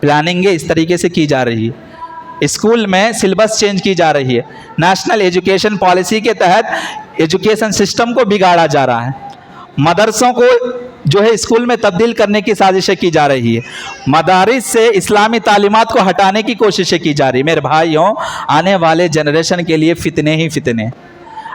پلاننگ اس طریقے سے کی جا رہی ہے، اسکول میں سلیبس چینج کی جا رہی ہے، نیشنل ایجوکیشن پالیسی کے تحت ایجوکیشن سسٹم کو بگاڑا جا رہا ہے، مدرسوں کو جو ہے اسکول میں تبدیل کرنے کی سازشیں کی جا رہی ہے، مدارس سے اسلامی تعلیمات کو ہٹانے کی کوششیں کی جا رہی ہے۔ میرے بھائیوں، آنے والے جنریشن کے لیے فتنے ہی فتنے،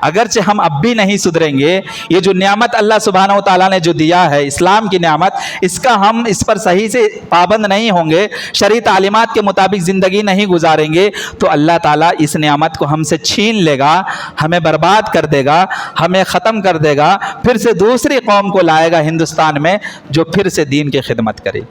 اگرچہ ہم اب بھی نہیں سدھریں گے، یہ جو نعمت اللہ سبحانہ و تعالیٰ نے جو دیا ہے، اسلام کی نعمت، اس کا ہم اس پر صحیح سے پابند نہیں ہوں گے، شرعی تعلیمات کے مطابق زندگی نہیں گزاریں گے، تو اللہ تعالیٰ اس نعمت کو ہم سے چھین لے گا، ہمیں برباد کر دے گا، ہمیں ختم کر دے گا، پھر سے دوسری قوم کو لائے گا ہندوستان میں جو پھر سے دین کی خدمت کرے۔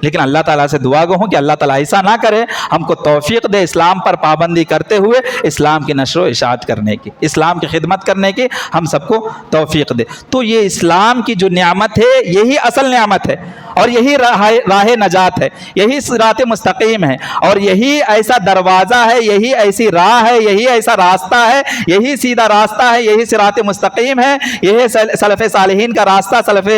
لیکن اللہ تعالیٰ سے دعا گو ہوں کہ اللہ تعالیٰ ایسا نہ کرے، ہم کو توفیق دے اسلام پر پابندی کرتے ہوئے اسلام کی نشر و اشاعت کرنے کی، اسلام کی خدمت کرنے کی ہم سب کو توفیق دے۔ تو یہ اسلام کی جو نعمت ہے یہی اصل نعمت ہے، اور یہی راہ نجات ہے، یہی صراط مستقیم ہے، اور یہی ایسا دروازہ ہے، یہی ایسی راہ ہے، یہی ایسا راستہ ہے، یہی سیدھا راستہ ہے، یہی صراط مستقیم ہے، یہی سلف صالحین کا راستہ، سلف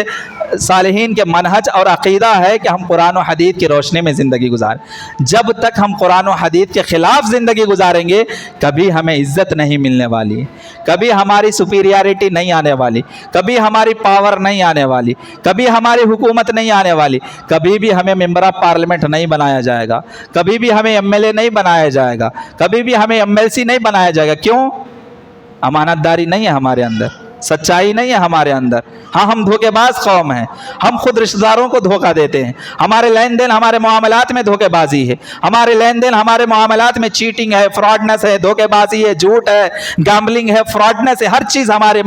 صالحین کے منہج اور عقیدہ ہے کہ ہم قرآن و حدیث کی روشنی میں زندگی گزاریں۔ جب تک ہم قرآن و حدیث کے خلاف زندگی گزاریں گے، کبھی ہمیں عزت نہیں ملنے والی، کبھی ہماری سپیریارٹی نہیں آنے والی، کبھی ہماری پاور نہیں آنے والی، کبھی ہماری حکومت نہیں آنے والی، کبھی بھی ہمیں ممبر آف پارلیمنٹ نہیں بنایا جائے گا، کبھی بھی ہمیں ایم ایل اے نہیں بنایا جائے گا، کبھی بھی ہمیں ایم ایل سی نہیں بنایا جائے گا۔ کیوں؟ امانت داری نہیں ہے ہمارے اندر، سچائی نہیں ہے ہمارے اندر۔ ہاں، ہم دھوکے باز قوم ہیں، ہم خود رشتہ داروں کو دھوکہ دیتے ہیں، ہمارے لین دین، ہمارے معاملات میں دھوکے بازی ہے، ہمارے لین دین، ہمارے معاملات میں چیٹنگ ہے، فراڈنس ہے، دھوکے بازی ہے، جھوٹ ہے، گیمبلنگ ہے، فراڈنس ہے، ہر چیز ہمارے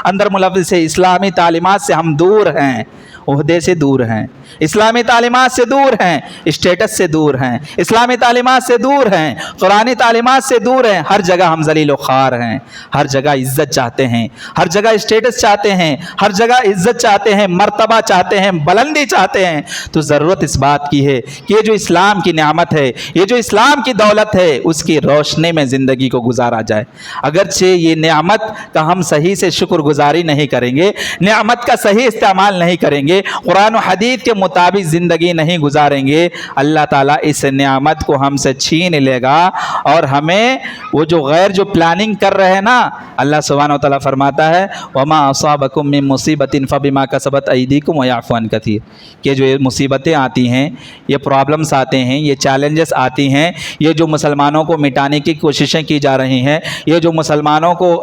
اندر ملوث ہے۔ اسلامی تعلیمات سے ہم دور ہیں، عہدے سے دور ہیں، اسلامی تعلیمات سے دور ہیں، اسٹیٹس سے دور ہیں، اسلامی تعلیمات سے دور ہیں، قرآنی تعلیمات سے دور ہیں، ہر جگہ ہم ذلیل و خوار ہیں، ہر جگہ عزت چاہتے ہیں، ہر جگہ اسٹیٹس چاہتے ہیں، ہر جگہ عزت چاہتے ہیں، مرتبہ چاہتے ہیں، بلندی چاہتے ہیں۔ تو ضرورت اس بات کی ہے کہ یہ جو اسلام کی نعمت ہے، یہ جو اسلام کی دولت ہے، اس کی روشنی میں زندگی کو گزارا جائے۔ اگرچہ یہ نعمت کا ہم صحیح سے شکر گزاری نہیں کریں گے، نعمت کا صحیح استعمال نہیں کریں گے، قرآن و حدیث کے مطابق زندگی نہیں گزاریں گے، اللہ تعالیٰ اس نعمت کو ہم سے چھین لے گا، اور ہمیں وہ جو غیر جو پلاننگ کر رہے ہیں نا، اللہ سبحانہ و تعالیٰ فرماتا ہے وَمَا أَصَابَكُم مِّن مُّصِيبَةٍ فَبِمَا كَسَبَتْ أَيْدِيكُمْ وَيَعْفُو عَن كَثِيرٍ، کہ جو یہ مصیبتیں آتی ہیں، یہ پرابلمس آتے ہیں، یہ چیلنجز آتی ہیں، یہ جو مسلمانوں کو مٹانے کی کوششیں کی جا رہی ہیں، یہ جو مسلمانوں کو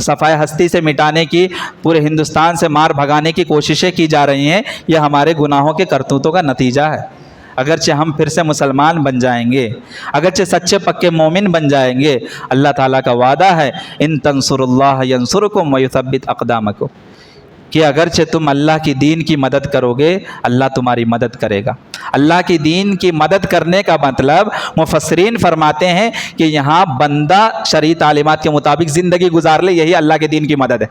صفائے ہستی سے مٹانے کی، پورے ہندوستان سے مار بھگانے کی کوششیں کی جا رہی ہیں، یہ ہمارے گناہوں کے کرتوتوں کا نتیجہ ہے۔ اگرچہ ہم پھر سے مسلمان بن جائیں گے، اگرچہ سچے پکے مومن بن جائیں گے، اللہ تعالیٰ کا وعدہ ہے ان تنصروا اللہ ینصرکم ویثبت اقدامکم، کہ اگرچہ تم اللہ کی دین کی مدد کرو گے اللہ تمہاری مدد کرے گا۔ اللہ کی دین کی مدد کرنے کا مطلب مفسرین فرماتے ہیں کہ یہاں بندہ شرعی تعلیمات کے مطابق زندگی گزار لے، یہی اللہ کے دین کی مدد ہے۔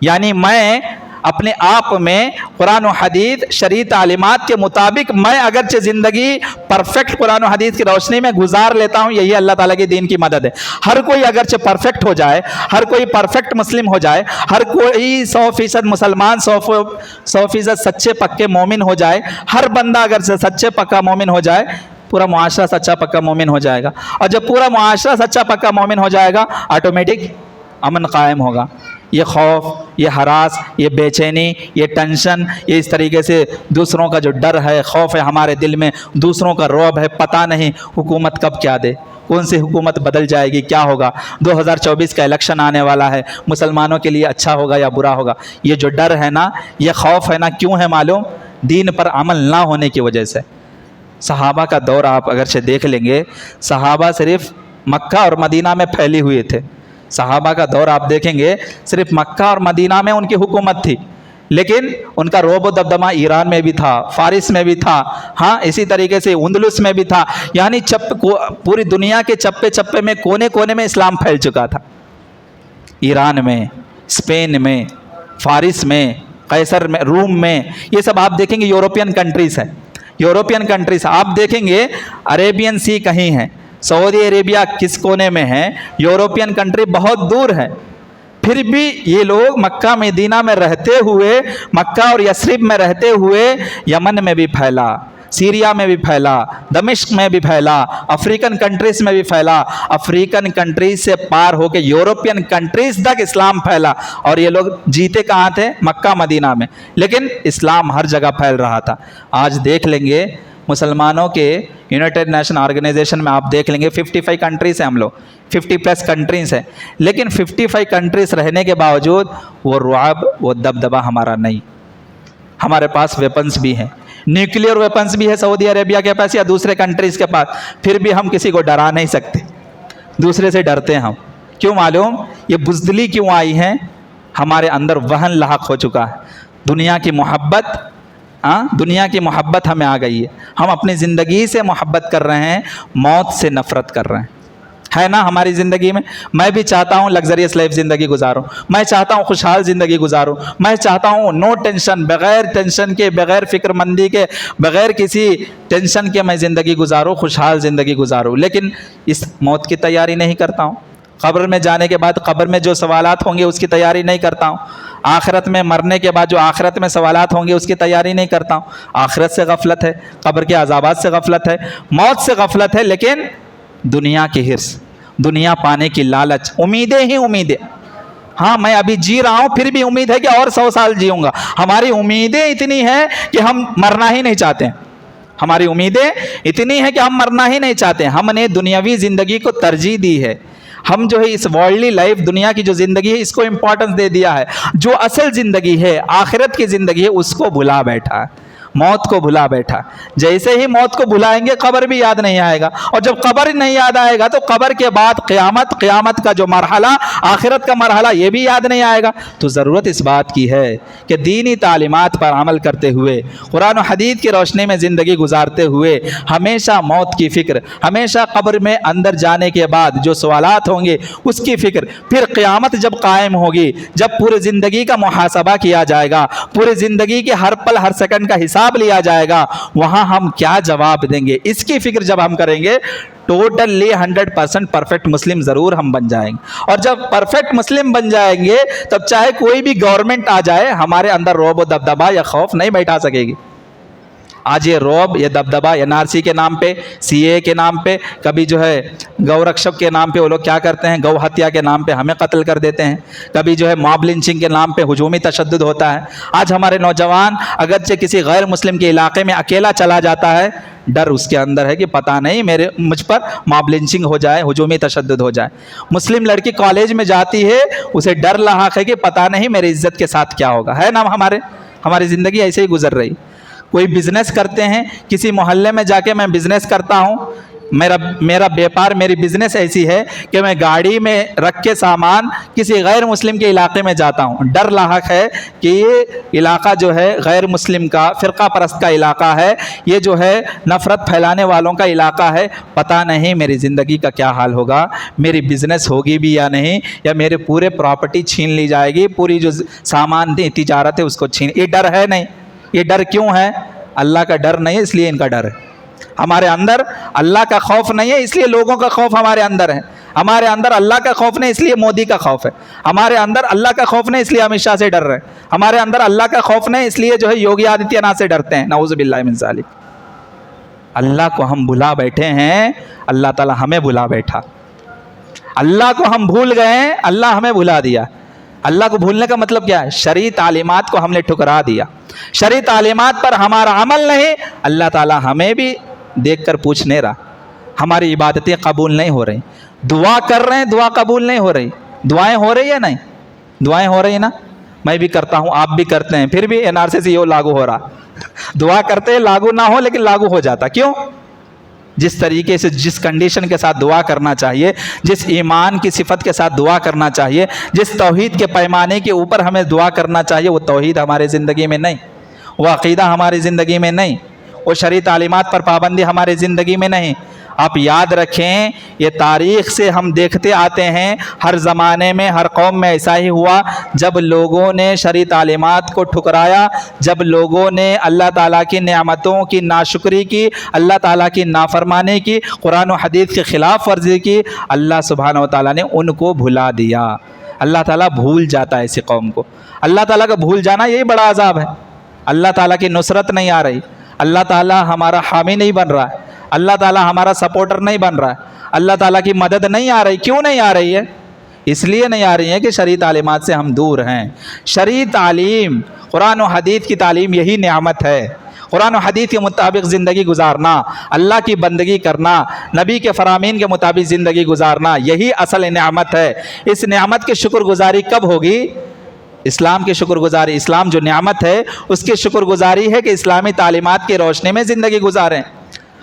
یعنی میں اپنے آپ میں قرآن و حدیث شرعی تعلیمات کے مطابق میں اگرچہ زندگی پرفیکٹ قرآن و حدیث کی روشنی میں گزار لیتا ہوں، یہی اللہ تعالیٰ کے دین کی مدد ہے۔ ہر کوئی اگرچہ پرفیکٹ ہو جائے، ہر کوئی پرفیکٹ مسلم ہو جائے، ہر کوئی 100% مسلمان، 100% سچے پکے مومن ہو جائے، ہر بندہ اگر سچے پکا مومن ہو جائے، پورا معاشرہ سچا پکا مومن ہو جائے گا۔ اور جب پورا معاشرہ سچا پکا مومن ہو جائے گا، آٹومیٹک امن قائم ہوگا۔ یہ خوف، یہ ہراس، یہ بے چینی، یہ ٹینشن، یہ اس طریقے سے دوسروں کا جو ڈر ہے، خوف ہے ہمارے دل میں، دوسروں کا رعب ہے، پتہ نہیں حکومت کب کیا دے، کون سی حکومت بدل جائے گی، کیا ہوگا، 2024 کا الیکشن آنے والا ہے، مسلمانوں کے لیے اچھا ہوگا یا برا ہوگا۔ یہ جو ڈر ہے نا، یہ خوف ہے نا، کیوں ہے معلوم؟ دین پر عمل نہ ہونے کی وجہ سے۔ صحابہ کا دور آپ اگرچہ دیکھ لیں گے، صحابہ صرف مکہ اور مدینہ میں پھیلی ہوئے تھے۔ صحابہ کا دور آپ دیکھیں گے صرف مکہ اور مدینہ میں ان کی حکومت تھی، لیکن ان کا رعب و دبدبہ ایران میں بھی تھا، فارس میں بھی تھا، ہاں اسی طریقے سے اندلس میں بھی تھا۔ یعنی پوری دنیا کے چپے چپے میں، کونے کونے میں اسلام پھیل چکا تھا۔ ایران میں، اسپین میں، فارس میں، قیصر میں، روم میں، یہ سب آپ دیکھیں گے یورپین کنٹریز ہیں۔ یورپین کنٹریز آپ دیکھیں گے، عربین سی کہیں ہیں، سعودی عربیہ کس کونے میں ہے، یورپین کنٹری بہت دور ہے، پھر بھی یہ لوگ مکہ مدینہ میں رہتے ہوئے، مکہ اور یثرب میں رہتے ہوئے یمن میں بھی پھیلا، سیریا میں بھی پھیلا، دمشق میں بھی پھیلا، افریقن کنٹریز میں بھی پھیلا، افریقن کنٹریز سے پار ہو کے یورپین کنٹریز تک اسلام پھیلا۔ اور یہ لوگ جیتے کہاں تھے؟ مکہ مدینہ میں، لیکن اسلام ہر جگہ پھیل رہا تھا۔ آج دیکھ لیں گے مسلمانوں کے یونائٹڈ نیشن آرگنائزیشن میں آپ دیکھ لیں گے 55 کنٹریز ہیں، ہم لوگ 50+ کنٹریز ہیں، لیکن 55 کنٹریز رہنے کے باوجود وہ رعب، وہ دبدبہ ہمارا نہیں۔ ہمارے پاس ویپنز بھی ہیں، نیوکلیئر ویپنز بھی ہے سعودی عربیہ کے پاس یا دوسرے کنٹریز کے پاس، پھر بھی ہم کسی کو ڈرا نہیں سکتے، دوسرے سے ڈرتے ہیں ہم۔ کیوں معلوم؟ یہ بزدلی کیوں آئی ہے؟ ہمارے اندر وہن لاحق ہو چکا ہے، دنیا کی محبت، دنیا کی محبت ہمیں آ گئی ہے، ہم اپنی زندگی سے محبت کر رہے ہیں، موت سے نفرت کر رہے ہیں، ہے نا ہماری زندگی میں۔ میں بھی چاہتا ہوں لگزریس لائف زندگی گزاروں، میں چاہتا ہوں خوشحال زندگی گزاروں، میں چاہتا ہوں نو ٹینشن، بغیر ٹینشن کے، بغیر فکر مندی کے، بغیر کسی ٹینشن کے میں زندگی گزاروں، خوشحال زندگی گزاروں، لیکن اس موت کی تیاری نہیں کرتا ہوں۔ قبر میں جانے کے بعد قبر میں جو سوالات ہوں گے اس کی تیاری نہیں کرتا ہوں، آخرت میں مرنے کے بعد جو آخرت میں سوالات ہوں گے اس کی تیاری نہیں کرتا ہوں۔ آخرت سے غفلت ہے، قبر کے عذابات سے غفلت ہے، موت سے غفلت ہے، لیکن دنیا کی حرص، دنیا پانے کی لالچ، امیدیں ہی امیدیں۔ ہاں میں ابھی جی رہا ہوں، پھر بھی امید ہے کہ اور 100 سال جیوں گا۔ ہماری امیدیں اتنی ہیں کہ ہم مرنا ہی نہیں چاہتے ہیں، ہماری امیدیں اتنی ہیں کہ ہم مرنا ہی نہیں چاہتے ہیں۔ ہم نے دنیاوی زندگی کو ترجیح دی ہے، ہم جو ہے اس ورلڈلی لائف، دنیا کی جو زندگی ہے اس کو امپورٹنس دے دیا ہے۔ جو اصل زندگی ہے، آخرت کی زندگی ہے، اس کو بھلا بیٹھا ہے، موت کو بھلا بیٹھا۔ جیسے ہی موت کو بھلائیں گے قبر بھی یاد نہیں آئے گا، اور جب قبر نہیں یاد آئے گا تو قبر کے بعد قیامت، قیامت کا جو مرحلہ، آخرت کا مرحلہ، یہ بھی یاد نہیں آئے گا۔ تو ضرورت اس بات کی ہے کہ دینی تعلیمات پر عمل کرتے ہوئے، قرآن و حدیث کی روشنی میں زندگی گزارتے ہوئے، ہمیشہ موت کی فکر، ہمیشہ قبر میں اندر جانے کے بعد جو سوالات ہوں گے اس کی فکر، پھر قیامت جب قائم ہوگی، جب پورے زندگی کا محاسبہ کیا جائے گا، پورے زندگی کے ہر پل ہر سیکنڈ کا حساب لیا جائے گا، وہاں ہم کیا جواب دیں گے، اس کی فکر جب ہم کریں گے، ٹوٹلی 100% پرفیکٹ مسلم ضرور ہم بن جائیں گے۔ اور جب پرفیکٹ مسلم بن جائیں گے تب چاہے کوئی بھی گورنمنٹ آ جائے، ہمارے اندر رعب و دبدبہ یا خوف نہیں بیٹھا سکے گی۔ آج یہ رعب، یہ دبدبہ NRC کے نام پہ، CAA کے نام پہ، کبھی جو ہے گو رکشک کے نام پہ وہ لوگ کیا کرتے ہیں، گو ہتیا کے نام پہ ہمیں قتل کر دیتے ہیں، کبھی جو ہے ماب لنچنگ کے نام پہ ہجومی تشدد ہوتا ہے۔ آج ہمارے نوجوان اگرچہ کسی غیر مسلم کے علاقے میں اکیلا چلا جاتا ہے، ڈر اس کے اندر ہے کہ پتہ نہیں مجھ پر ماب لنچنگ ہو جائے، ہجومی تشدد ہو جائے۔ مسلم لڑکی کالج میں جاتی ہے، اسے ڈر لاحق ہے کہ پتہ نہیں میری عزت کے ساتھ کیا ہوگا، ہے نا ہماری زندگی ایسے ہی گزر رہی۔ کوئی بزنس کرتے ہیں، کسی محلے میں جا کے میں بزنس کرتا ہوں، میرا بیپار میری بزنس ایسی ہے کہ میں گاڑی میں رکھ کے سامان کسی غیر مسلم کے علاقے میں جاتا ہوں، ڈر لاحق ہے کہ یہ علاقہ جو ہے غیر مسلم کا، فرقہ پرست کا علاقہ ہے، یہ جو ہے نفرت پھیلانے والوں کا علاقہ ہے، پتہ نہیں میری زندگی کا کیا حال ہوگا، میری بزنس ہوگی بھی یا نہیں، یا میرے پورے پراپرٹی چھین لی جائے گی، پوری جو سامان تجارت ہے اس کو چھین۔ یہ ڈر ہے نہیں، یہ ڈر کیوں ہے؟ اللہ کا ڈر نہیں ہے اس لیے ان کا ڈر ہے۔ ہمارے اندر اللہ کا خوف نہیں ہے اس لیے لوگوں کا خوف ہمارے اندر ہے۔ ہمارے اندر اللہ کا خوف نہیں اس لیے مودی کا خوف ہے۔ ہمارے اندر اللہ کا خوف نہیں اس لیے امت شاہ سے ڈر رہے ہیں۔ ہمارے اندر اللہ کا خوف نہیں اس لیے جو ہے یوگی آدتیہ ناتھ سے ڈرتے ہیں، نعوذ باللہ من ذالک۔ اللہ کو ہم بھلا بیٹھے ہیں، اللہ تعالی ہمیں بھلا بیٹھا۔ اللہ کو ہم بھول گئے ہیں، اللہ ہمیں بھلا دیا۔ اللہ کو بھولنے کا مطلب کیا ہے؟ شرعی تعلیمات کو ہم نے ٹھکرا دیا، شرعی تعلیمات پر ہمارا عمل نہیں۔ اللہ تعالی ہمیں بھی دیکھ کر پوچھ نہیں رہا، ہماری عبادتیں قبول نہیں ہو رہی، دعا کر رہے ہیں دعا قبول نہیں ہو رہی۔ دعائیں ہو رہی ہے نہیں؟ دعائیں ہو رہی ہیں نا؟ میں بھی کرتا ہوں، آپ بھی کرتے ہیں، پھر بھی NRC سے یہ لاگو ہو رہا۔ دعا کرتے ہیں لاگو نہ ہو لیکن لاگو ہو جاتا، کیوں؟ جس طریقے سے، جس کنڈیشن کے ساتھ دعا کرنا چاہیے، جس ایمان کی صفت کے ساتھ دعا کرنا چاہیے، جس توحید کے پیمانے کے اوپر ہمیں دعا کرنا چاہیے، وہ توحید ہمارے زندگی میں نہیں، وہ عقیدہ ہماری زندگی میں نہیں، وہ شرعی تعلیمات پر پابندی ہماری زندگی میں نہیں۔ آپ یاد رکھیں، یہ تاریخ سے ہم دیکھتے آتے ہیں، ہر زمانے میں، ہر قوم میں ایسا ہی ہوا۔ جب لوگوں نے شرعی تعلیمات کو ٹھکرایا، جب لوگوں نے اللہ تعالیٰ کی نعمتوں کی ناشکری کی، اللہ تعالیٰ کی نافرمانی کی، قرآن و حدیث کی خلاف ورزی کی، اللہ سبحانہ و تعالیٰ نے ان کو بھلا دیا۔ اللہ تعالیٰ بھول جاتا ہے ایسی قوم کو۔ اللہ تعالیٰ کا بھول جانا یہی بڑا عذاب ہے۔ اللہ تعالیٰ کی نصرت نہیں آ رہی، اللہ تعالیٰ ہمارا حامی نہیں بن رہا ہے، اللہ تعالیٰ ہمارا سپورٹر نہیں بن رہا ہے، اللہ تعالیٰ کی مدد نہیں آ رہی۔ کیوں نہیں آ رہی ہے؟ اس لیے نہیں آ رہی ہے کہ شرعی تعلیمات سے ہم دور ہیں۔ شرعی تعلیم، قرآن و حدیث کی تعلیم یہی نعمت ہے۔ قرآن و حدیث کے مطابق زندگی گزارنا، اللہ کی بندگی کرنا، نبی کے فرامین کے مطابق زندگی گزارنا، یہی اصل نعمت ہے۔ اس نعمت کی شکر گزاری کب ہوگی؟ اسلام کی شکر گزاری، اسلام جو نعمت ہے اس کی شکر گزاری ہے کہ اسلامی تعلیمات کی روشنی میں زندگی گزاریں۔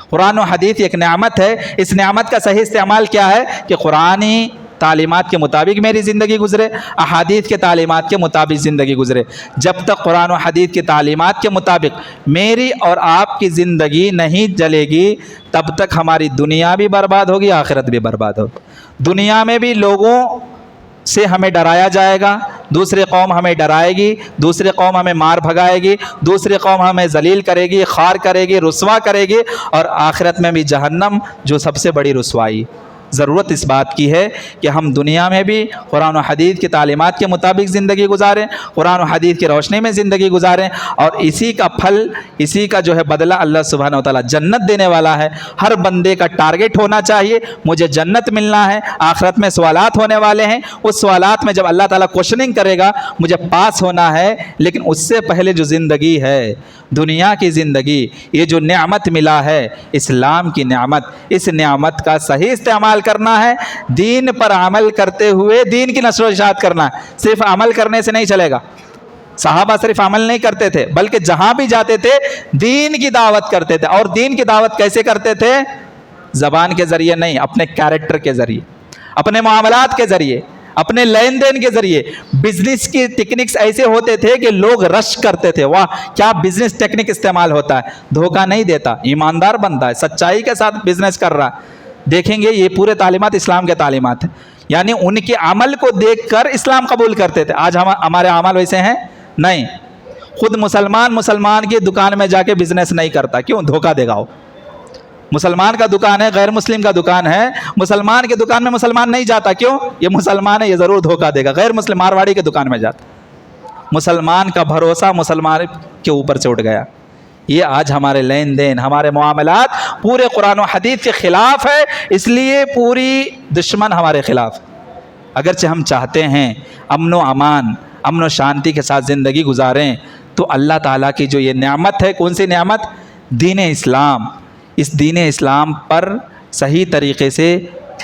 قرآن و حدیث ایک نعمت ہے، اس نعمت کا صحیح استعمال کیا ہے کہ قرآنی تعلیمات کے مطابق میری زندگی گزرے، احادیث کے تعلیمات کے مطابق زندگی گزرے۔ جب تک قرآن و حدیث کی تعلیمات کے مطابق میری اور آپ کی زندگی نہیں چلے گی، تب تک ہماری دنیا بھی برباد ہوگی، آخرت بھی برباد ہوگی۔ دنیا میں بھی لوگوں سے ہمیں ڈرایا جائے گا، دوسری قوم ہمیں ڈرائے گی، دوسری قوم ہمیں مار بھگائے گی، دوسری قوم ہمیں ذلیل کرے گی، خوار کرے گی، رسوا کرے گی، اور آخرت میں بھی جہنم جو سب سے بڑی رسوائی۔ ضرورت اس بات کی ہے کہ ہم دنیا میں بھی قرآن و حدیث کی تعلیمات کے مطابق زندگی گزاریں، قرآن و حدیث کی روشنی میں زندگی گزاریں، اور اسی کا پھل، اسی کا جو ہے بدلہ اللہ سبحانہ و تعالیٰ جنت دینے والا ہے۔ ہر بندے کا ٹارگٹ ہونا چاہیے، مجھے جنت ملنا ہے۔ آخرت میں سوالات ہونے والے ہیں، اس سوالات میں جب اللہ تعالیٰ کوشچننگ کرے گا، مجھے پاس ہونا ہے، لیکن اس سے پہلے جو زندگی ہے، دنیا کی زندگی، یہ جو نعمت ملا ہے اسلام کی نعمت، اس نعمت کا صحیح استعمال کرنا ہے، دین پر عمل کرتے ہوئے دین کی نشر و اشاعت کرنا ہے۔ صرف عمل کرنے سے نہیں چلے گا۔ صحابہ صرف عمل نہیں کرتے تھے، بلکہ جہاں بھی جاتے تھے دین کی دعوت کرتے تھے۔ اور دین کی دعوت کیسے کرتے تھے؟ زبان کے ذریعے نہیں، اپنے کیریکٹر کے ذریعے، اپنے معاملات کے ذریعے، اپنے لین دین کے ذریعے۔ بزنس کی ٹیکنکس ایسے ہوتے تھے کہ لوگ رش کرتے تھے، واہ کیا بزنس ٹیکنک استعمال ہوتا ہے، دھوکہ نہیں دیتا، ایماندار بنتا ہے، سچائی کے ساتھ بزنس کر رہا ہے۔ دیکھیں گے یہ پورے تعلیمات اسلام کے تعلیمات ہیں، یعنی ان کے عمل کو دیکھ کر اسلام قبول کرتے تھے۔ آج ہمارے اعمال ویسے ہیں نہیں۔ خود مسلمان کی دکان میں جا کے بزنس نہیں کرتا، کیوں؟ دھوکہ دے گا وہ۔ مسلمان کا دکان ہے، غیر مسلم کا دکان ہے، مسلمان کی دکان میں مسلمان نہیں جاتا، کیوں؟ یہ مسلمان ہے، یہ ضرور دھوکہ دے گا۔ غیر مسلم مارواڑی کے دکان میں جاتا۔ مسلمان کا بھروسہ مسلمان کے اوپر سے اٹھ گیا۔ یہ آج ہمارے لین دین، ہمارے معاملات پورے قرآن و حدیث کے خلاف ہے، اس لیے پوری دشمن ہمارے خلاف۔ اگرچہ ہم چاہتے ہیں امن و امان، امن و شانتی کے ساتھ زندگی گزاریں، تو اللہ تعالیٰ کی جو یہ نعمت ہے، کون سی نعمت؟ دین اسلام۔ اس دین اسلام پر صحیح طریقے سے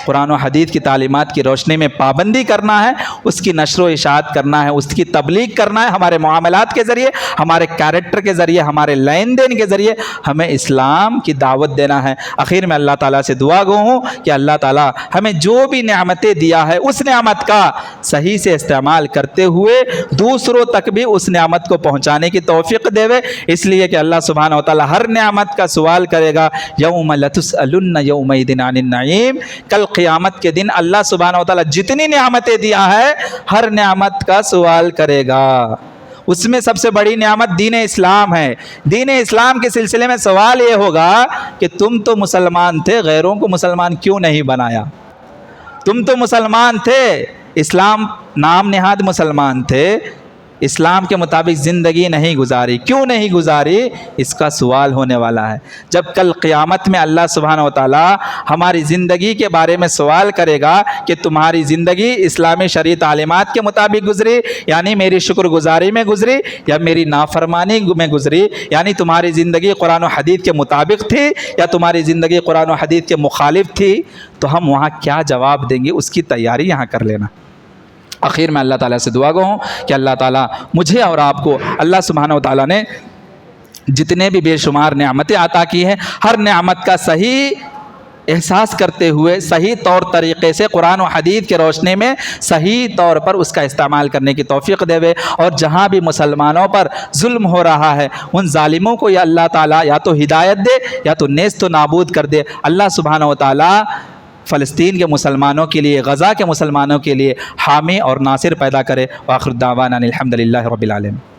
قرآن و حدیث کی تعلیمات کی روشنی میں پابندی کرنا ہے، اس کی نشر و اشاعت کرنا ہے، اس کی تبلیغ کرنا ہے، ہمارے معاملات کے ذریعے، ہمارے کیریکٹر کے ذریعے، ہمارے لین دین کے ذریعے ہمیں اسلام کی دعوت دینا ہے۔ آخر میں اللہ تعالیٰ سے دعا گو ہوں کہ اللہ تعالیٰ ہمیں جو بھی نعمتیں دیا ہے اس نعمت کا صحیح سے استعمال کرتے ہوئے دوسروں تک بھی اس نعمت کو پہنچانے کی توفیق دے، اس لیے کہ اللہ سبحانہ و تعالیٰ ہر نعمت کا سوال کرے گا، یوم لتسألن یومئذ عن النعیم، کل قیامت کے دن اللہ سبحانہ و تعالیٰ جتنی نعمتیں دیا ہے ہر نعمت کا سوال کرے گا۔ اس میں سب سے بڑی نعمت دین اسلام ہے۔ دین اسلام کے سلسلے میں سوال یہ ہوگا کہ تم تو مسلمان تھے، غیروں کو مسلمان کیوں نہیں بنایا؟ تم تو مسلمان تھے، اسلام نام نہاد مسلمان تھے، اسلام کے مطابق زندگی نہیں گزاری، کیوں نہیں گزاری؟ اس کا سوال ہونے والا ہے۔ جب کل قیامت میں اللہ سبحانہ و تعالیٰ ہماری زندگی کے بارے میں سوال کرے گا کہ تمہاری زندگی اسلامی شرعی تعلیمات کے مطابق گزری، یعنی میری شکر گزاری میں گزری، یا میری نافرمانی میں گزری، یعنی تمہاری زندگی قرآن و حدیث کے مطابق تھی یا تمہاری زندگی قرآن و حدیث کے مخالف تھی، تو ہم وہاں کیا جواب دیں گے، اس کی تیاری یہاں کر لینا۔ آخر میں اللہ تعالیٰ سے دعا گو ہوں کہ اللہ تعالیٰ مجھے اور آپ کو، اللہ سبحانہ و تعالیٰ نے جتنے بھی بے شمار نعمتیں عطا کی ہیں، ہر نعمت کا صحیح احساس کرتے ہوئے صحیح طور طریقے سے قرآن و حدیث کے روشنی میں صحیح طور پر اس کا استعمال کرنے کی توفیق دے، اور جہاں بھی مسلمانوں پر ظلم ہو رہا ہے ان ظالموں کو یا اللہ تعالیٰ یا تو ہدایت دے یا تو نیست و نابود کر دے۔ اللہ سبحانہ و تعالیٰ فلسطین کے مسلمانوں کے لیے، غزہ کے مسلمانوں کے لیے حامی اور ناصر پیدا کرے۔ وآخر دعوانا الحمدللہ رب العالمین۔